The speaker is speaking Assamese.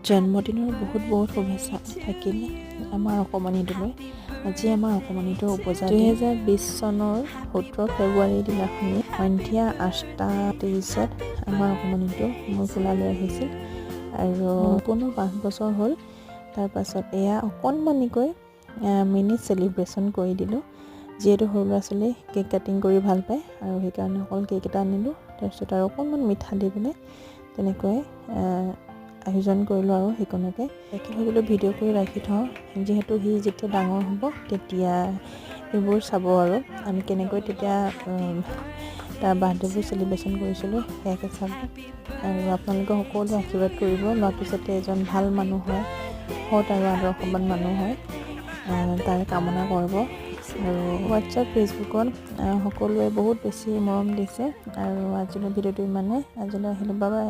জন্মদিনৰ বহুত শুভেচ্ছা থাকিল আমাৰ অকণমানিটোলৈ। আজি আমাৰ অকণমানিটোৰ উপজা 2020 চনৰ 17 ফেব্ৰুৱাৰীৰ দিনাখনি সন্ধিয়া 8:30 আমাৰ অকণমানিটো মোৰ কোলালৈ আহিছিল আৰু সম্পূৰ্ণ 5 বছৰ হ'ল। তাৰপাছত এয়া অকণমানিকৈ মিনি চেলিব্ৰেশ্যন কৰি দিলোঁ। যিহেতু সৰু ল'ৰা ছোৱালী কেক কাটিং কৰি ভাল পায় আৰু সেইকাৰণে অকল কেক এটা আনিলোঁ। তাৰপিছত আৰু অকণমান মিঠা দি পেলাই তেনেকৈ আয়োজন কৰিলোঁ আৰু সেইকণকে ৰাখি ভাবিলোঁ ভিডিঅ' কৰি ৰাখি থওঁ, যিহেতু সি যেতিয়া ডাঙৰ হ'ব তেতিয়া এইবোৰ চাব আৰু আমি কেনেকৈ তেতিয়া তাৰ বাৰ্থডেবোৰ চেলিব্ৰেশ্যন কৰিছিলোঁ সেয়াকে চাব। আৰু আপোনালোকে সকলোৱে আশীৰ্বাদ কৰিব, ল'ৰাটো যাতে এজন ভাল মানুহ হয়, সৎ আৰু আদৰ্শৱান মানুহ হয়, তাৰ কামনা কৰিব। আৰু হোৱাটছআপ ফেচবুকত সকলোৱে বহুত বেছি মৰম দিছে। আৰু আজিলৈ ভিডিঅ'টো ইমানে, আজিলৈ আহিলোঁ, বাই বাই।